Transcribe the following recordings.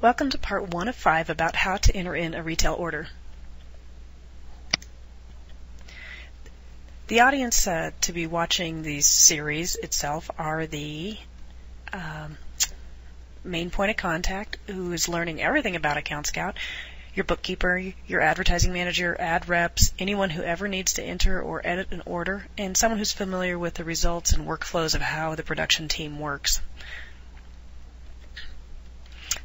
Welcome to part 1 of 5 about how to enter in a retail order. The audience to be watching the series itself are the main point of contact, who is learning everything about Account Scout, your bookkeeper, your advertising manager, ad reps, anyone who ever needs to enter or edit an order, and someone who's familiar with the results and workflows of how the production team works.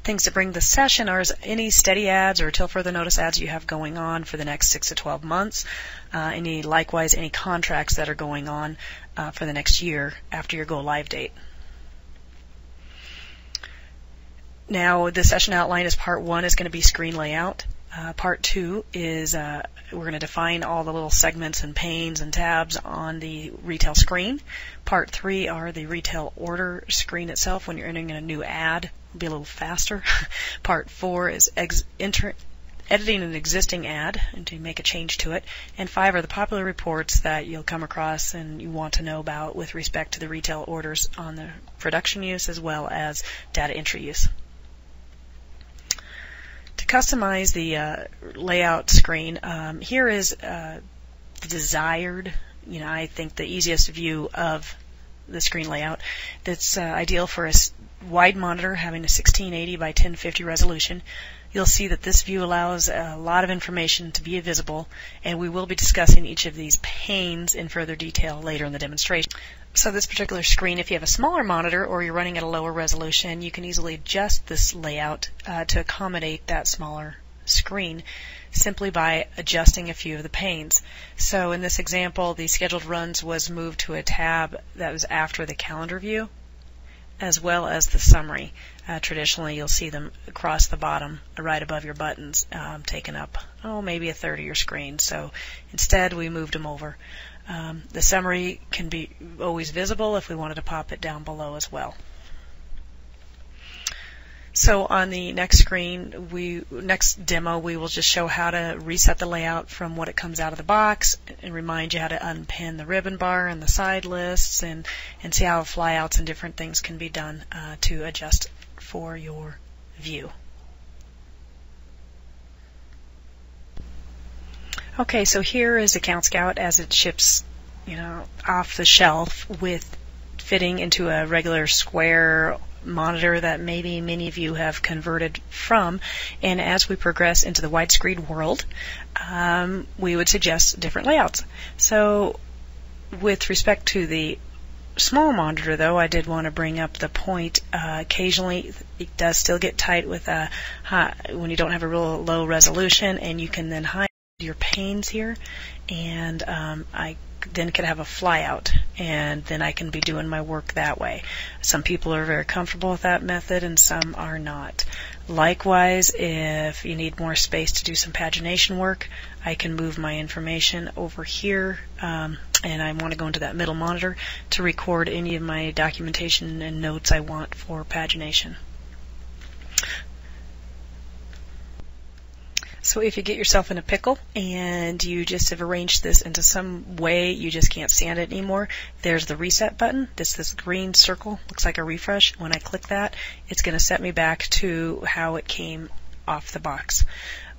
Things to bring the session are any steady ads or till further notice ads you have going on for the next 6 to 12 months. Likewise, any contracts that are going on for the next year after your go live date. Now, the session outline is part 1 is going to be screen layout. Part 2 is we're going to define all the little segments and panes and tabs on the retail screen. Part 3 are the retail order screen itself when you're entering in a new ad. It'll be a little faster. Part 4 is editing an existing ad and to make a change to it. And 5 are the popular reports that you'll come across and you want to know about with respect to the retail orders on the production use as well as data entry use. To customize the layout screen, here is the desired, I think the easiest view of the screen layout that's ideal for a wide monitor having a 1680 by 1050 resolution. You'll see that this view allows a lot of information to be visible, and we will be discussing each of these panes in further detail later in the demonstration. So this particular screen, if you have a smaller monitor or you're running at a lower resolution, you can easily adjust this layout to accommodate that smaller screen simply by adjusting a few of the panes. So in this example, the scheduled runs was moved to a tab that was after the calendar view, as well as the summary. Traditionally, you'll see them across the bottom, right above your buttons, taking up, maybe a third of your screen. So instead, we moved them over. The summary can be always visible if we wanted to pop it down below as well. So on the next screen, next demo, we will just show how to reset the layout from what it comes out of the box and remind you how to unpin the ribbon bar and the side lists and see how flyouts and different things can be done to adjust for your view. Okay, so here is Account Scout as it ships, off the shelf with fitting into a regular square monitor that maybe many of you have converted from. And as we progress into the widescreen world, we would suggest different layouts. So with respect to the small monitor, though, I did want to bring up the point. Occasionally, it does still get tight with when you don't have a real low resolution, and you can then hide your panes here, and I then could have a flyout, and then I can be doing my work that way. Some people are very comfortable with that method, and some are not. Likewise, if you need more space to do some pagination work, I can move my information over here, and I want to go into that middle monitor to record any of my documentation and notes I want for pagination. So if you get yourself in a pickle and you just have arranged this into some way you just can't stand it anymore, there's the reset button. This green circle looks like a refresh. When I click that, it's going to set me back to how it came off the box.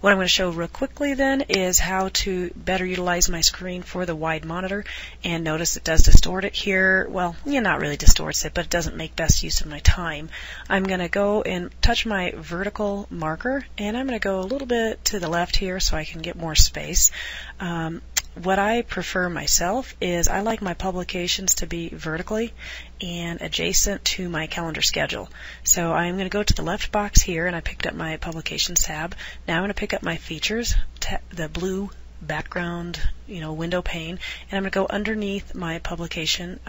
What I'm going to show real quickly then is how to better utilize my screen for the wide monitor. And notice it does distort it here. Well, not really distorts it, but it doesn't make best use of my time. I'm going to go and touch my vertical marker, and I'm going to go a little bit to the left here so I can get more space. What I prefer myself is I like my publications to be vertically and adjacent to my calendar schedule. So I'm going to go to the left box here, and I picked up my publications tab. Now I'm going to pick up my features, the blue background, window pane, and I'm going to go underneath my publication.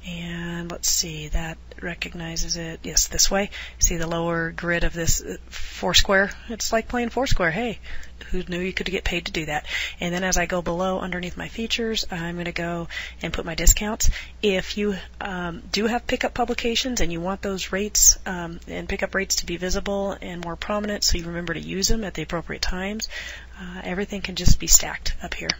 And let's see, that recognizes it. Yes, this way. See the lower grid of this Foursquare? It's like playing Foursquare. Hey, who knew you could get paid to do that? And then as I go below underneath my features, I'm going to go and put my discounts. If you do have pickup publications and you want those rates and pickup rates to be visible and more prominent so you remember to use them at the appropriate times, everything can just be stacked up here.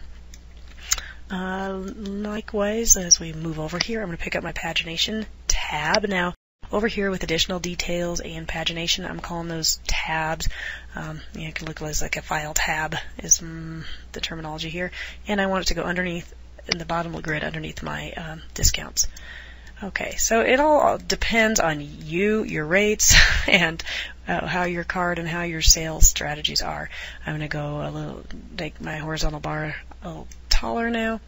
Likewise, as we move over here, I'm going to pick up my pagination tab. Now, Over here with additional details and pagination, I'm calling those tabs. You can look at like a file tab is the terminology here. And I want it to go underneath, in the bottom of the grid, underneath my discounts. Okay, so it all depends on you, your rates, and how your card and how your sales strategies are. I'm going to go make my horizontal bar a little taller now.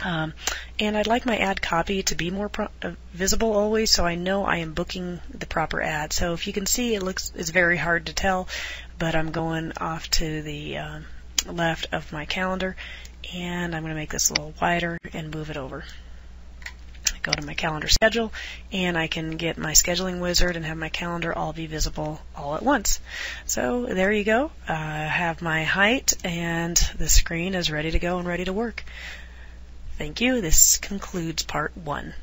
And I'd like my ad copy to be more visible always, so I know I am booking the proper ad. So if you can see, it's very hard to tell, but I'm going off to the left of my calendar, and I'm going to make this a little wider and move it over. Go to my calendar schedule, and I can get my scheduling wizard and have my calendar all be visible all at once. So there you go. I have my height, and the screen is ready to go and ready to work. Thank you. This concludes part 1.